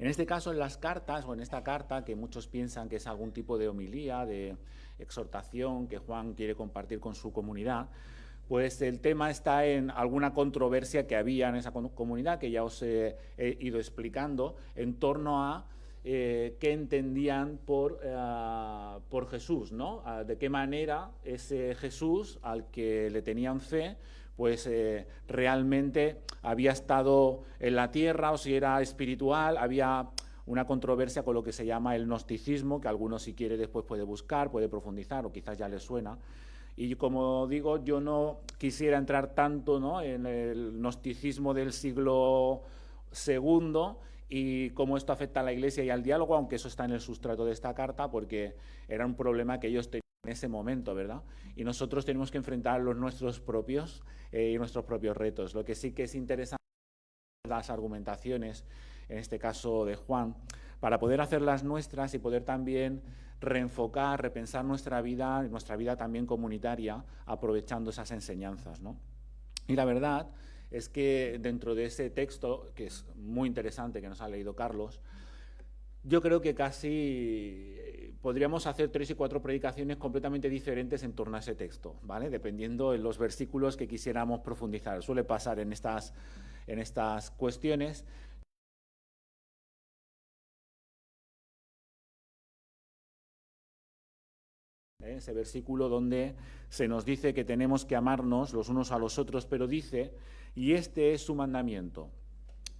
En este caso, en las cartas, o en esta carta, que muchos piensan que es algún tipo de homilía, de exhortación que Juan quiere compartir con su comunidad, pues el tema está en alguna controversia que había en esa comunidad, que ya os he ido explicando, en torno a qué entendían por Jesús, ¿no? De qué manera ese Jesús al que le tenían fe, pues realmente había estado en la tierra, o si era espiritual. Había una controversia con lo que se llama el gnosticismo, que algunos, si quiere, después puede buscar, puede profundizar, o quizás ya le suena. Y como digo, yo no quisiera entrar tanto, ¿no?, en el gnosticismo del siglo segundo y cómo esto afecta a la Iglesia y al diálogo, aunque eso está en el sustrato de esta carta, porque era un problema que ellos tenían en ese momento, ¿verdad? Y nosotros tenemos que enfrentar los nuestros propios y nuestros propios retos. Lo que sí que es interesante las argumentaciones, en este caso de Juan, para poder hacerlas nuestras y poder también reenfocar, repensar nuestra vida también comunitaria, aprovechando esas enseñanzas, ¿no? Y la verdad es que dentro de ese texto, que es muy interesante, que nos ha leído Carlos, yo creo que casi podríamos hacer 3 y 4 predicaciones completamente diferentes en torno a ese texto, ¿vale? Dependiendo de los versículos que quisiéramos profundizar. Suele pasar en estas cuestiones. Ese versículo donde se nos dice que tenemos que amarnos los unos a los otros, pero dice, y este es su mandamiento,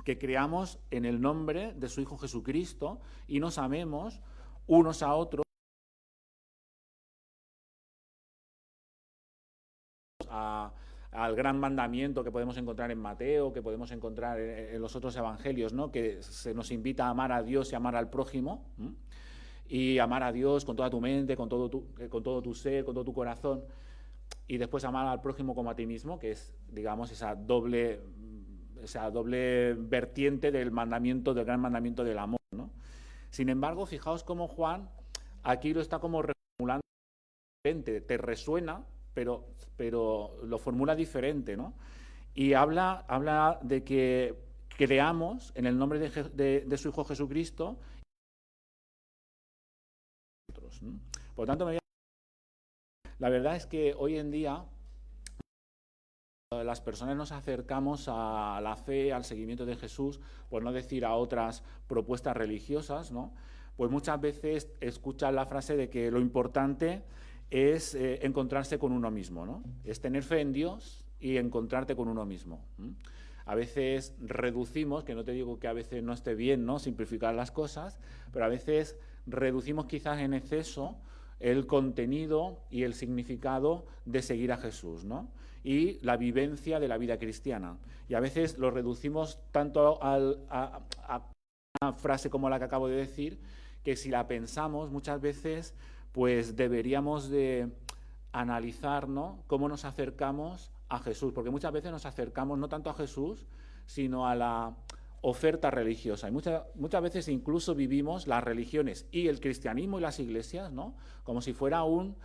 que creamos en el nombre de su Hijo Jesucristo y nos amemos unos a otros, al gran mandamiento que podemos encontrar en Mateo, que podemos encontrar en los otros evangelios, ¿no?, que se nos invita a amar a Dios y amar al prójimo, ¿m? Y amar a Dios con toda tu mente, con todo tu ser, con todo tu corazón, y después amar al prójimo como a ti mismo, que es, digamos, esa doble vertiente del mandamiento, del gran mandamiento del amor, ¿no? Sin embargo, fijaos cómo Juan aquí lo está como reformulando diferente, te resuena, pero lo formula diferente, ¿no? Y habla de que creamos en el nombre de su Hijo Jesucristo. ¿No? Por lo tanto, la verdad es que hoy en día las personas nos acercamos a la fe, al seguimiento de Jesús, por no decir a otras propuestas religiosas, ¿no? Pues muchas veces escuchan la frase de que lo importante es encontrarse con uno mismo, ¿no? Es tener fe en Dios y encontrarte con uno mismo. A veces reducimos, que no te digo que a veces no esté bien, ¿no?, simplificar las cosas, pero a veces reducimos quizás en exceso el contenido y el significado de seguir a Jesús, ¿no?, y la vivencia de la vida cristiana. Y a veces lo reducimos tanto a una frase como la que acabo de decir, que si la pensamos muchas veces, pues deberíamos de analizar, ¿no?, cómo nos acercamos a Jesús, porque muchas veces nos acercamos no tanto a Jesús, sino a la oferta religiosa. Y muchas veces incluso vivimos las religiones y el cristianismo y las iglesias, ¿no?, como si fuera un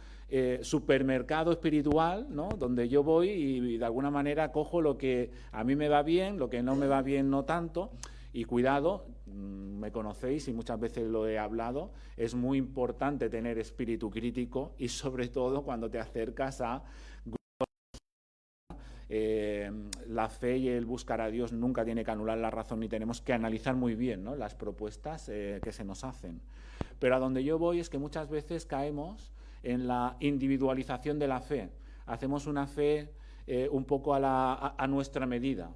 supermercado espiritual, ¿no?, donde yo voy y de alguna manera cojo lo que a mí me va bien, lo que no me va bien no tanto. Y cuidado, me conocéis y muchas veces lo he hablado, es muy importante tener espíritu crítico, y sobre todo cuando te acercas a la fe y el buscar a Dios nunca tiene que anular la razón, ni tenemos que analizar muy bien, ¿no?, las propuestas que se nos hacen. Pero a donde yo voy es que muchas veces caemos en la individualización de la fe. Hacemos una fe un poco a nuestra medida.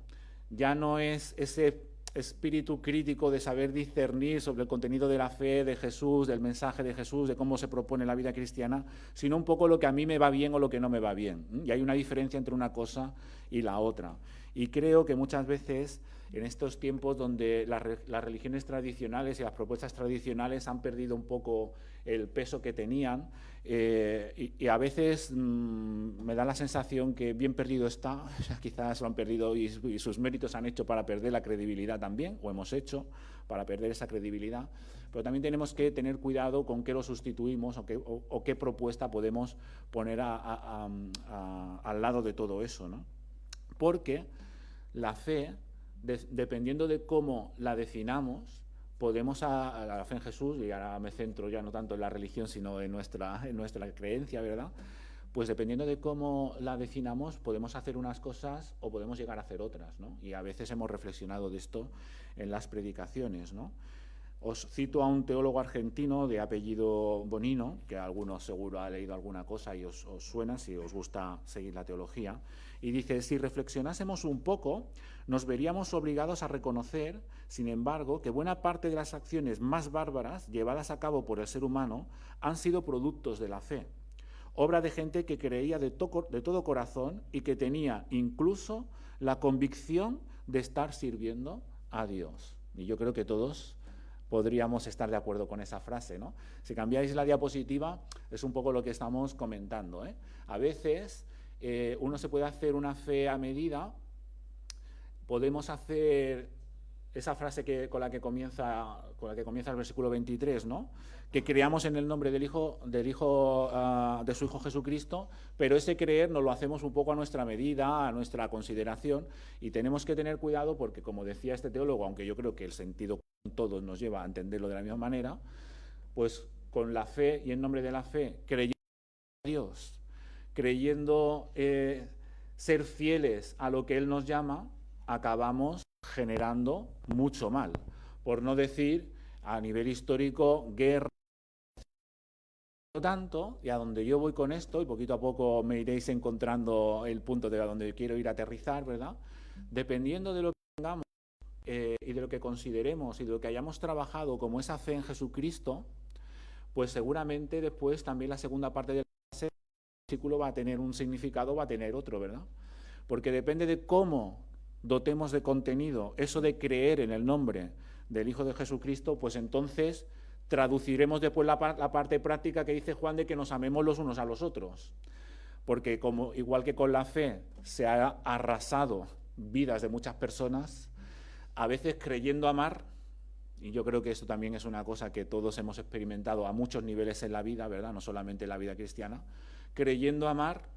Ya no es ese espíritu crítico de saber discernir sobre el contenido de la fe de Jesús, del mensaje de Jesús, de cómo se propone la vida cristiana, sino un poco lo que a mí me va bien o lo que no me va bien. Y hay una diferencia entre una cosa y la otra. Y creo que muchas veces, en estos tiempos donde las religiones tradicionales y las propuestas tradicionales han perdido un poco el peso que tenían, y a veces me da la sensación que bien perdido está, quizás lo han perdido y sus méritos han hecho para perder la credibilidad también, o hemos hecho para perder esa credibilidad, pero también tenemos que tener cuidado con qué lo sustituimos o qué propuesta podemos poner al lado de todo eso, ¿no? Porque la fe, dependiendo de cómo la definamos, podemos a la fe en Jesús, y ahora me centro ya no tanto en la religión, sino en nuestra creencia, ¿verdad? Pues dependiendo de cómo la definamos, podemos hacer unas cosas o podemos llegar a hacer otras, ¿no? Y a veces hemos reflexionado de esto en las predicaciones, ¿no? Os cito a un teólogo argentino de apellido Bonino, que algunos seguro ha leído alguna cosa y os suena si os gusta seguir la teología, y dice: si reflexionásemos un poco, nos veríamos obligados a reconocer, sin embargo, que buena parte de las acciones más bárbaras llevadas a cabo por el ser humano han sido productos de la fe, obra de gente que creía de todo corazón y que tenía incluso la convicción de estar sirviendo a Dios. Y yo creo que todos podríamos estar de acuerdo con esa frase, ¿no? Si cambiáis la diapositiva, es un poco lo que estamos comentando, ¿eh? A veces uno se puede hacer una fe a medida, podemos hacer esa frase con la que comienza el versículo 23, ¿no? Que creamos en el nombre de su Hijo Jesucristo, pero ese creer nos lo hacemos un poco a nuestra medida, a nuestra consideración, y tenemos que tener cuidado porque, como decía este teólogo, aunque yo creo que el sentido todos nos lleva a entenderlo de la misma manera, pues con la fe y en nombre de la fe, creyendo a Dios, creyendo ser fieles a lo que Él nos llama, acabamos generando mucho mal. Por no decir, a nivel histórico, guerra. Por lo tanto, y a donde yo voy con esto, y poquito a poco me iréis encontrando el punto de donde quiero ir a aterrizar, ¿verdad? Dependiendo de lo que tengamos y de lo que consideremos y de lo que hayamos trabajado como esa fe en Jesucristo, pues seguramente después también la segunda parte del versículo va a tener un significado, va a tener otro, ¿verdad? Porque depende de cómo dotemos de contenido eso de creer en el nombre del Hijo de Jesucristo, pues entonces traduciremos después la parte práctica que dice Juan de que nos amemos los unos a los otros. Porque igual que con la fe se ha arrasado vidas de muchas personas, a veces creyendo amar, y yo creo que esto también es una cosa que todos hemos experimentado a muchos niveles en la vida, ¿verdad? No solamente en la vida cristiana, creyendo amar,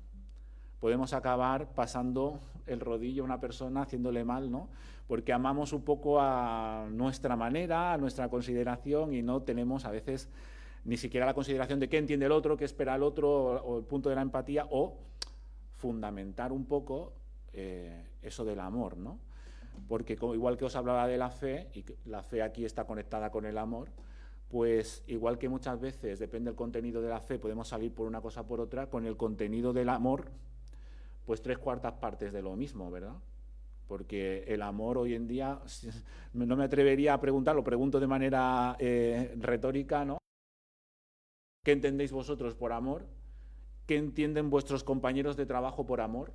podemos acabar pasando el rodillo a una persona, haciéndole mal, ¿no? Porque amamos un poco a nuestra manera, a nuestra consideración, y no tenemos a veces ni siquiera la consideración de qué entiende el otro, qué espera el otro, o el punto de la empatía, o fundamentar un poco eso del amor, ¿no? Porque igual que os hablaba de la fe, y la fe aquí está conectada con el amor, pues igual que muchas veces, depende del contenido de la fe, podemos salir por una cosa o por otra, con el contenido del amor, pues 3/4 partes de lo mismo, ¿verdad? Porque el amor hoy en día, no me atrevería a preguntar, lo pregunto de manera retórica, ¿no? ¿Qué entendéis vosotros por amor? ¿Qué entienden vuestros compañeros de trabajo por amor?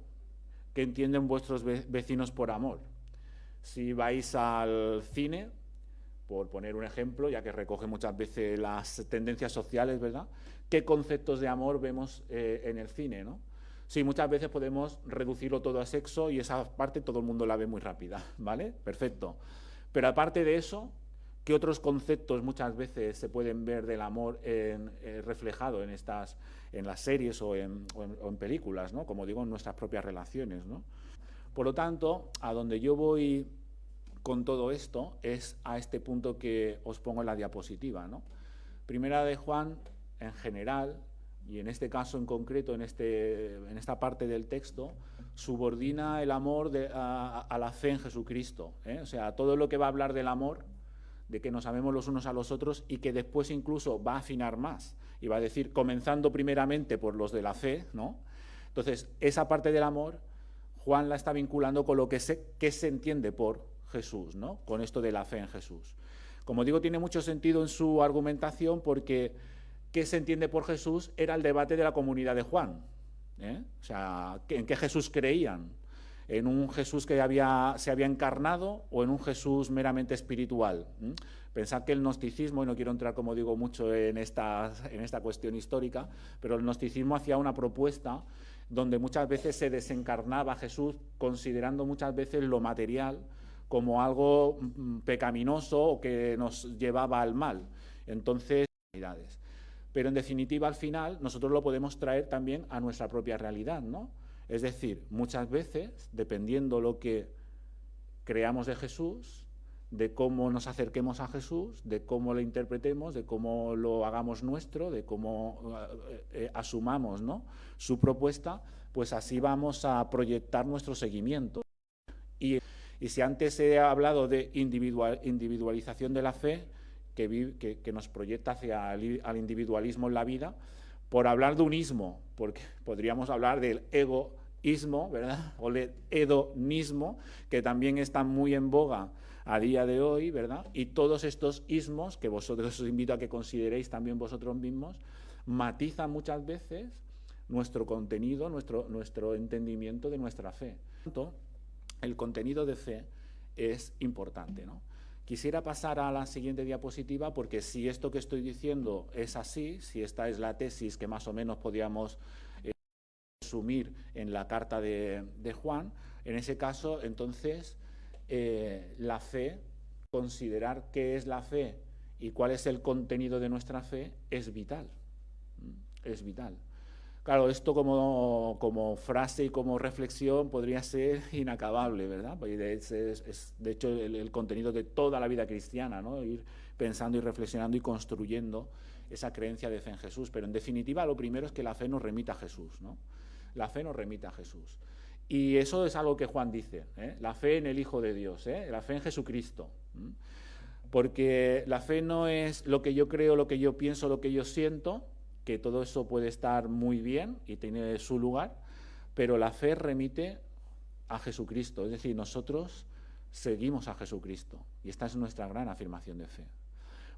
¿Qué entienden vuestros vecinos por amor? Si vais al cine, por poner un ejemplo, ya que recoge muchas veces las tendencias sociales, ¿verdad? ¿Qué conceptos de amor vemos en el cine, ¿no? Sí, muchas veces podemos reducirlo todo a sexo y esa parte todo el mundo la ve muy rápida, ¿vale? Perfecto. Pero aparte de eso, ¿qué otros conceptos muchas veces se pueden ver del amor reflejado en las series o en películas, ¿no? Como digo, en nuestras propias relaciones, ¿no? Por lo tanto, a donde yo voy con todo esto es a este punto que os pongo en la diapositiva, ¿no? Primera de Juan, en general, y en este caso en concreto, en esta parte del texto, subordina el amor a la fe en Jesucristo, ¿eh? O sea, todo lo que va a hablar del amor, de que nos amemos los unos a los otros, y que después incluso va a afinar más, y va a decir, comenzando primeramente por los de la fe, ¿no? Entonces, esa parte del amor, Juan la está vinculando con lo que se entiende por Jesús, ¿no? Con esto de la fe en Jesús. Como digo, tiene mucho sentido en su argumentación porque ¿qué se entiende por Jesús? Era el debate de la comunidad de Juan, ¿eh? O sea, ¿en qué Jesús creían? ¿En un Jesús que se había encarnado o en un Jesús meramente espiritual? Pensad que el gnosticismo, y no quiero entrar, como digo, mucho en esta cuestión histórica, pero el gnosticismo hacía una propuesta donde muchas veces se desencarnaba Jesús, considerando muchas veces lo material como algo pecaminoso o que nos llevaba al mal. Entonces, pero en definitiva, al final, nosotros lo podemos traer también a nuestra propia realidad, ¿no? Es decir, muchas veces, dependiendo lo que creamos de Jesús, de cómo nos acerquemos a Jesús, de cómo lo interpretemos, de cómo lo hagamos nuestro, de cómo asumamos, ¿no?, su propuesta, pues así vamos a proyectar nuestro seguimiento. Y si antes he hablado de individualización de la fe, que nos proyecta hacia al individualismo en la vida, por hablar de un ismo, porque podríamos hablar del egoísmo, ¿verdad?, o el hedonismo, que también está muy en boga a día de hoy, ¿verdad? Y todos estos ismos, que vosotros os invito a que consideréis también vosotros mismos, matizan muchas veces nuestro contenido, nuestro entendimiento de nuestra fe. El contenido de fe es importante, ¿no? Quisiera pasar a la siguiente diapositiva, porque si esto que estoy diciendo es así, si esta es la tesis que más o menos podíamos resumir en la carta de Juan, en ese caso, entonces, la fe, considerar qué es la fe y cuál es el contenido de nuestra fe, es vital. Es vital. Claro, esto como frase y como reflexión podría ser inacabable, ¿verdad? Es de hecho el contenido de toda la vida cristiana, ¿no? Ir pensando y reflexionando y construyendo esa creencia de fe en Jesús. Pero en definitiva, lo primero es que la fe nos remita a Jesús, ¿no? La fe nos remita a Jesús. Y eso es algo que Juan dice, ¿eh? La fe en el Hijo de Dios, ¿eh? La fe en Jesucristo. Porque la fe no es lo que yo creo, lo que yo pienso, lo que yo siento, que todo eso puede estar muy bien y tiene su lugar, pero la fe remite a Jesucristo, es decir, nosotros seguimos a Jesucristo y esta es nuestra gran afirmación de fe.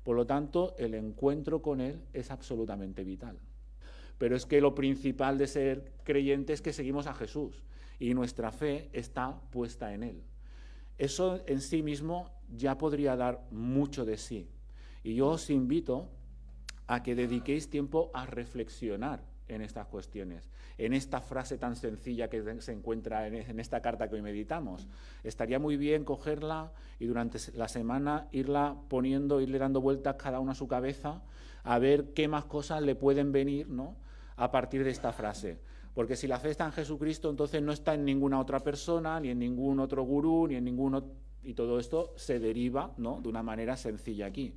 Por lo tanto, el encuentro con Él es absolutamente vital. Pero es que lo principal de ser creyente es que seguimos a Jesús y nuestra fe está puesta en Él. Eso en sí mismo ya podría dar mucho de sí. Y yo os invito a que dediquéis tiempo a reflexionar en estas cuestiones, en esta frase tan sencilla que se encuentra en esta carta que hoy meditamos. Estaría muy bien cogerla y durante la semana irla poniendo, irle dando vueltas cada uno a su cabeza, a ver qué más cosas le pueden venir, ¿no?, a partir de esta frase. Porque si la fe está en Jesucristo, entonces no está en ninguna otra persona, ni en ningún otro gurú, ni en ninguno, y todo esto se deriva, ¿no?, de una manera sencilla aquí.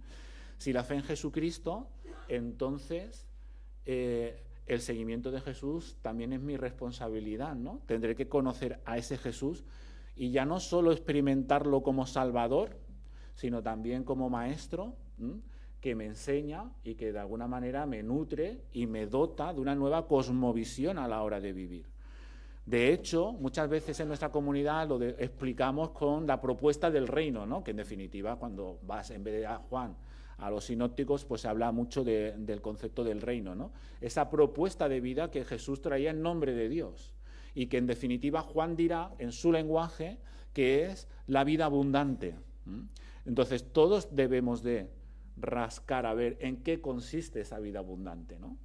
Si la fe en Jesucristo, entonces el seguimiento de Jesús también es mi responsabilidad, ¿no? Tendré que conocer a ese Jesús y ya no solo experimentarlo como Salvador, sino también como Maestro, que me enseña y que de alguna manera me nutre y me dota de una nueva cosmovisión a la hora de vivir. De hecho, muchas veces en nuestra comunidad lo explicamos con la propuesta del reino, ¿no?, que en definitiva cuando vas en vez de a Juan a los sinópticos, pues se habla mucho del concepto del reino, ¿no? Esa propuesta de vida que Jesús traía en nombre de Dios y que en definitiva Juan dirá en su lenguaje que es la vida abundante. Entonces todos debemos de rascar a ver en qué consiste esa vida abundante, ¿no?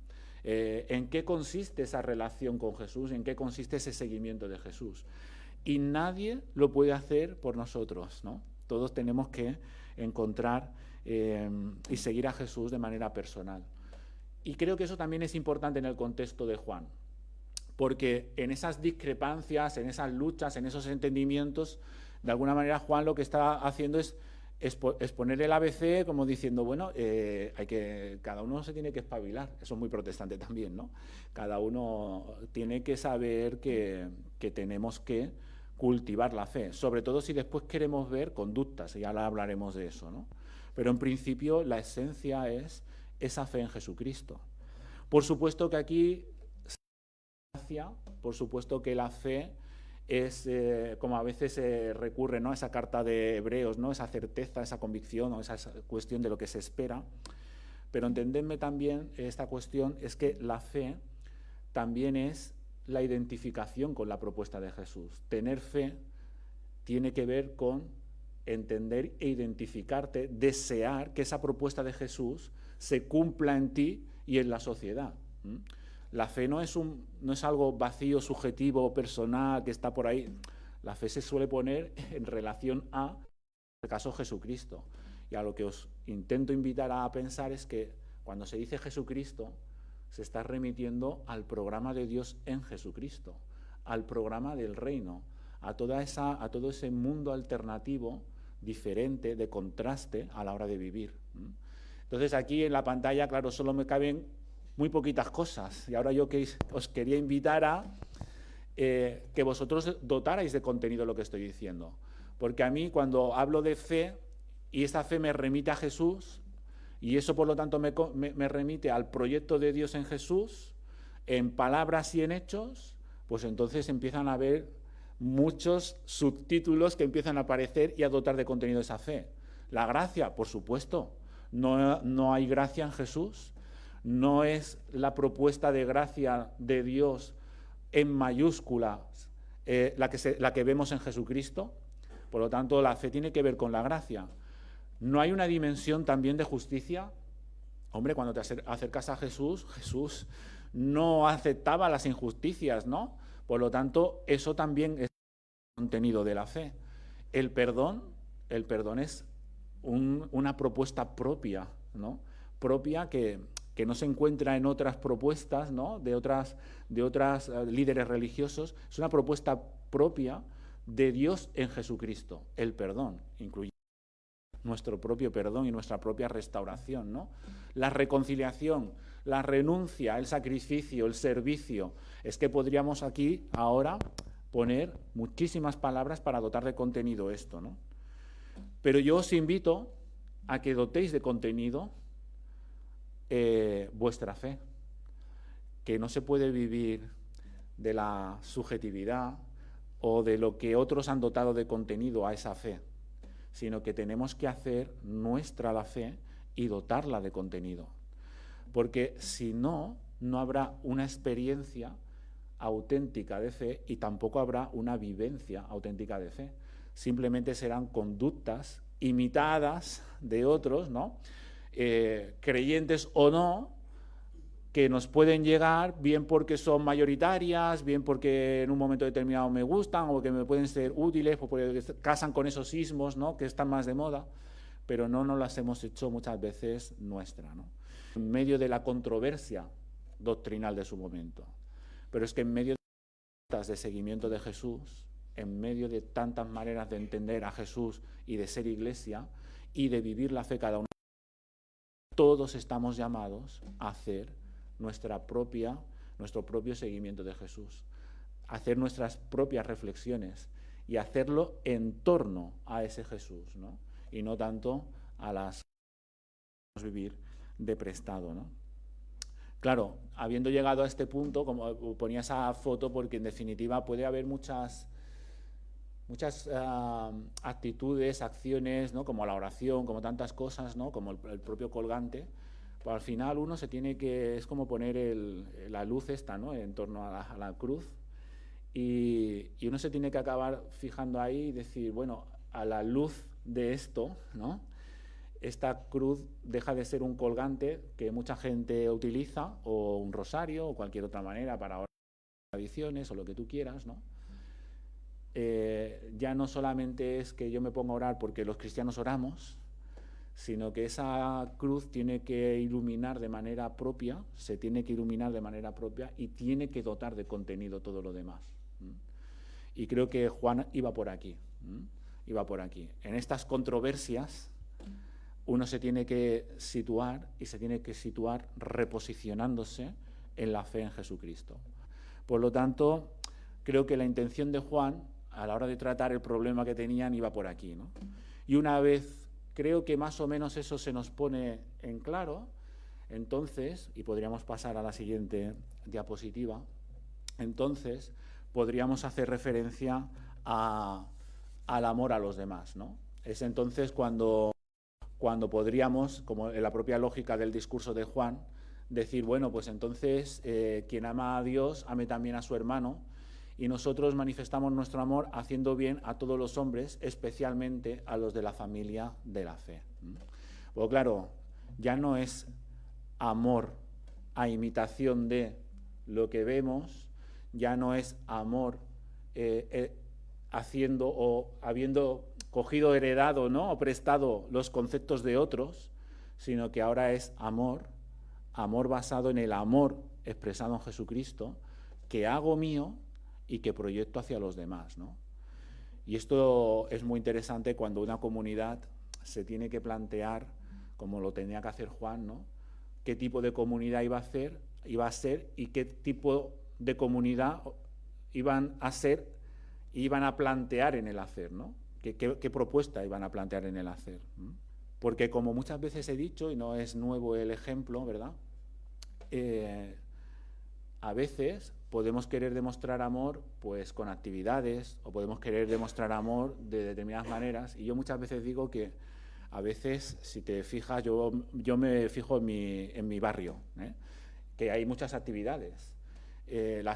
En qué consiste esa relación con Jesús, en qué consiste ese seguimiento de Jesús. Y nadie lo puede hacer por nosotros, ¿no? Todos tenemos que encontrar y seguir a Jesús de manera personal. Y creo que eso también es importante en el contexto de Juan, porque en esas discrepancias, en esas luchas, en esos entendimientos, de alguna manera Juan lo que está haciendo es exponer el ABC como diciendo, bueno, cada uno se tiene que espabilar. Eso es muy protestante también, ¿no? Cada uno tiene que saber que tenemos que cultivar la fe, sobre todo si después queremos ver conductas, y ya hablaremos de eso, ¿no? Pero en principio la esencia es esa fe en Jesucristo. Por supuesto que aquí, por supuesto que la fe es, como a veces recurre, ¿no?, a esa carta de Hebreos, ¿no?, esa certeza, esa convicción o esa cuestión de lo que se espera. Pero entendedme también, esta cuestión es que la fe también es la identificación con la propuesta de Jesús. Tener fe tiene que ver con entender e identificarte, desear que esa propuesta de Jesús se cumpla en ti y en la sociedad. La fe no es algo vacío, subjetivo, personal, que está por ahí. La fe se suele poner en relación a, en este caso, Jesucristo. Y a lo que os intento invitar a pensar es que cuando se dice Jesucristo, se está remitiendo al programa de Dios en Jesucristo, al programa del reino, a todo ese mundo alternativo diferente, de contraste a la hora de vivir. Entonces aquí en la pantalla, claro, solo me caben muy poquitas cosas y ahora yo os quería invitar a que vosotros dotarais de contenido lo que estoy diciendo. Porque a mí cuando hablo de fe y esa fe me remite a Jesús y eso por lo tanto me remite al proyecto de Dios en Jesús, en palabras y en hechos, pues entonces empiezan a haber muchos subtítulos que empiezan a aparecer y a dotar de contenido esa fe. La gracia, por supuesto, no hay gracia en Jesús, no es la propuesta de gracia de Dios en mayúsculas la que vemos en Jesucristo. Por lo tanto, la fe tiene que ver con la gracia. ¿No hay una dimensión también de justicia? Hombre, cuando te acercas a Jesús, Jesús no aceptaba las injusticias, ¿no? Por lo tanto, eso también es contenido de la fe. El perdón es una propuesta propia, ¿no? Propia que no se encuentra en otras propuestas, ¿no? de otras líderes religiosos. Es una propuesta propia de Dios en Jesucristo. El perdón incluye nuestro propio perdón y nuestra propia restauración, ¿no? La reconciliación, la renuncia, el sacrificio, el servicio. Es que podríamos aquí ahora poner muchísimas palabras para dotar de contenido esto, ¿no? Pero yo os invito a que dotéis de contenido vuestra fe, que no se puede vivir de la subjetividad o de lo que otros han dotado de contenido a esa fe, sino que tenemos que hacer nuestra la fe y dotarla de contenido. Porque si no, no habrá una experiencia auténtica de fe y tampoco habrá una vivencia auténtica de fe. Simplemente serán conductas imitadas de otros, ¿no? Creyentes o no, que nos pueden llegar bien porque son mayoritarias, bien porque en un momento determinado me gustan o que me pueden ser útiles o porque casan con esos ismos, ¿no? que están más de moda, pero no nos las hemos hecho muchas veces nuestra, ¿no? En medio de la controversia doctrinal de su momento. Pero es que en medio de seguimiento de Jesús, en medio de tantas maneras de entender a Jesús y de ser iglesia y de vivir la fe cada uno, todos estamos llamados a hacer nuestro propio seguimiento de Jesús, hacer nuestras propias reflexiones y hacerlo en torno a ese Jesús, ¿no? Y no tanto a las que vivir de prestado, ¿no? Claro, habiendo llegado a este punto, como ponía esa foto, porque en definitiva puede haber muchas actitudes, acciones, ¿no? como la oración, como tantas cosas, ¿no? como el propio colgante, pues al final uno se tiene que, es como poner la luz esta, ¿no? en torno a la cruz, y uno se tiene que acabar fijando ahí y decir, bueno, a la luz de esto, ¿no? esta cruz deja de ser un colgante que mucha gente utiliza, o un rosario, o cualquier otra manera para orar, tradiciones, o lo que tú quieras, ¿no? Ya no solamente es que yo me ponga a orar porque los cristianos oramos, sino que esa cruz tiene que iluminar de manera propia, se tiene que iluminar de manera propia y tiene que dotar de contenido todo lo demás. Y creo que Juan iba por aquí, iba por aquí. En estas controversias uno se tiene que situar y se tiene que situar reposicionándose en la fe en Jesucristo. Por lo tanto, creo que la intención de Juan a la hora de tratar el problema que tenían iba por aquí, ¿no? Y una vez creo que más o menos eso se nos pone en claro, entonces, y podríamos pasar a la siguiente diapositiva, entonces podríamos hacer referencia al amor a los demás, ¿no? Es entonces cuando podríamos, como en la propia lógica del discurso de Juan, decir, bueno, pues entonces quien ama a Dios, ame también a su hermano, y nosotros manifestamos nuestro amor haciendo bien a todos los hombres, especialmente a los de la familia de la fe. Pues claro, ya no es amor a imitación de lo que vemos, ya no es amor haciendo o habiendo cogido, heredado, ¿no? o prestado los conceptos de otros, sino que ahora es amor basado en el amor expresado en Jesucristo, que hago mío y que proyecto hacia los demás, ¿no? Y esto es muy interesante cuando una comunidad se tiene que plantear, como lo tenía que hacer Juan, ¿no? Qué tipo de comunidad iba a ser y qué tipo de comunidad iban a ser y iban a plantear en el hacer, ¿no? ¿Qué propuesta iban a plantear en el hacer? Porque como muchas veces he dicho, y no es nuevo el ejemplo, ¿verdad? A veces podemos querer demostrar amor pues con actividades, o podemos querer demostrar amor de determinadas maneras, y yo muchas veces digo que a veces, si te fijas, yo me fijo en mi barrio, que hay muchas actividades. La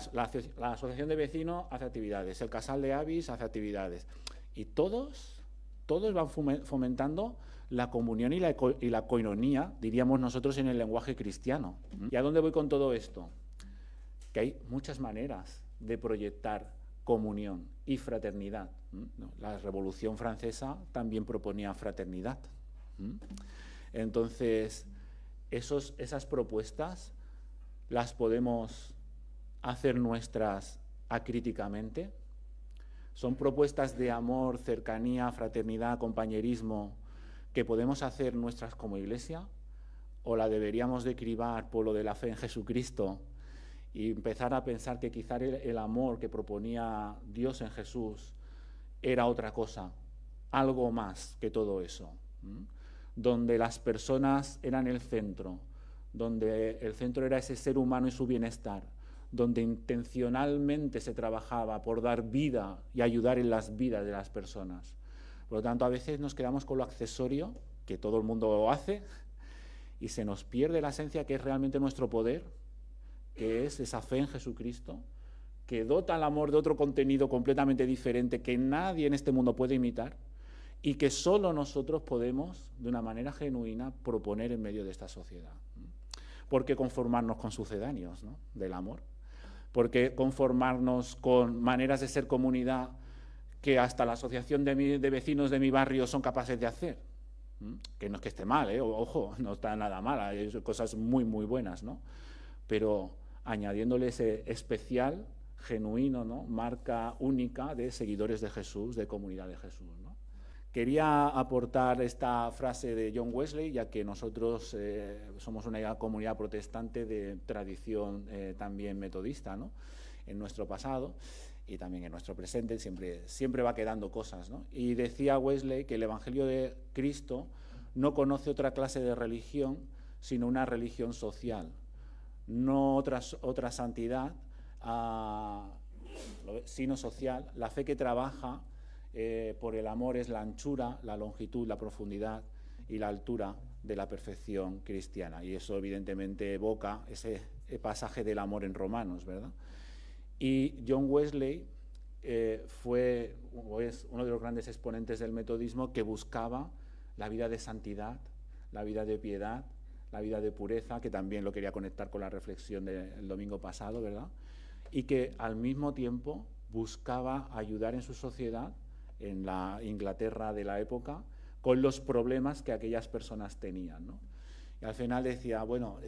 asociación de vecinos hace actividades, el casal de Avis hace actividades, y todos van fomentando la comunión y la koinonía, diríamos nosotros en el lenguaje cristiano. ¿Y a dónde voy con todo esto? Que hay muchas maneras de proyectar comunión y fraternidad. La Revolución Francesa también proponía fraternidad. Entonces, esas propuestas las podemos hacer nuestras acríticamente. Son propuestas de amor, cercanía, fraternidad, compañerismo que podemos hacer nuestras como Iglesia, o la deberíamos de cribar por lo de la fe en Jesucristo y empezar a pensar que quizá el amor que proponía Dios en Jesús era otra cosa, algo más que todo eso, donde las personas eran el centro, donde el centro era ese ser humano y su bienestar, donde intencionalmente se trabajaba por dar vida y ayudar en las vidas de las personas. Por lo tanto, a veces nos quedamos con lo accesorio, que todo el mundo lo hace, y se nos pierde la esencia que es realmente nuestro poder, que es esa fe en Jesucristo, que dota al amor de otro contenido completamente diferente que nadie en este mundo puede imitar y que solo nosotros podemos, de una manera genuina, proponer en medio de esta sociedad. ¿Por qué conformarnos con sucedáneos, ¿no?, del amor? ¿Por qué conformarnos con maneras de ser comunidad que hasta la asociación de vecinos de mi barrio son capaces de hacer? Que no es que esté mal, ojo, no está nada mal, hay cosas muy, muy buenas, ¿no? Pero añadiéndole ese especial, genuino, ¿no?, marca única de seguidores de Jesús, de comunidad de Jesús, ¿no? Quería aportar esta frase de John Wesley, ya que nosotros somos una comunidad protestante de tradición también metodista, ¿no?, en nuestro pasado y también en nuestro presente, siempre va quedando cosas, ¿no? Y decía Wesley que el Evangelio de Cristo no conoce otra clase de religión, sino una religión social, no otra santidad, sino social. La fe que trabaja por el amor es la anchura, la longitud, la profundidad y la altura de la perfección cristiana. Y eso evidentemente evoca ese pasaje del amor en Romanos, ¿verdad? Y John Wesley fue o es uno de los grandes exponentes del metodismo que buscaba la vida de santidad, la vida de piedad, la vida de pureza, que también lo quería conectar con la reflexión del domingo pasado, ¿verdad? Y que al mismo tiempo buscaba ayudar en su sociedad, en la Inglaterra de la época, con los problemas que aquellas personas tenían, ¿no? Y al final decía, bueno,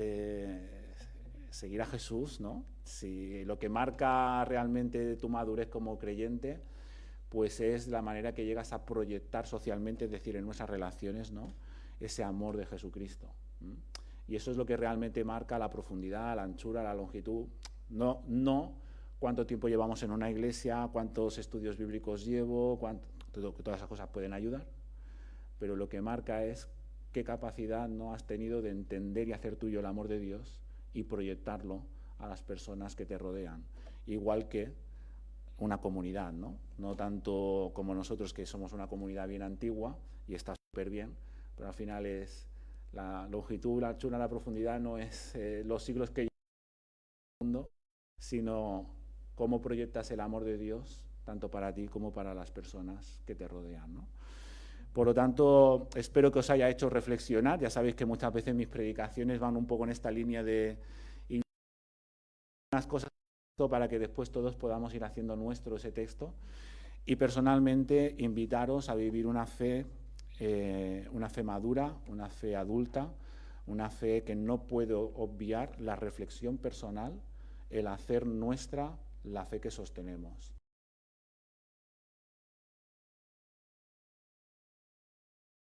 seguir a Jesús, ¿no? Si lo que marca realmente tu madurez como creyente, pues es la manera que llegas a proyectar socialmente, es decir, en nuestras relaciones, ¿no?, ese amor de Jesucristo. Y eso es lo que realmente marca la profundidad, la anchura, la longitud. No cuánto tiempo llevamos en una iglesia, cuántos estudios bíblicos llevo, todas esas cosas pueden ayudar, pero lo que marca es qué capacidad no has tenido de entender y hacer tuyo el amor de Dios y proyectarlo a las personas que te rodean. Igual que una comunidad, ¿no? No tanto como nosotros, que somos una comunidad bien antigua y está súper bien, pero al final es la longitud, la anchura, la profundidad, no es los siglos que lleva el mundo, sino cómo proyectas el amor de Dios, tanto para ti como para las personas que te rodean, ¿no? Por lo tanto, espero que os haya hecho reflexionar. Ya sabéis que muchas veces mis predicaciones van un poco en esta línea de unas cosas para que después todos podamos ir haciendo nuestro ese texto. Y personalmente invitaros a vivir una fe madura, una fe adulta, una fe que no puedo obviar la reflexión personal, el hacer nuestra la fe que sostenemos.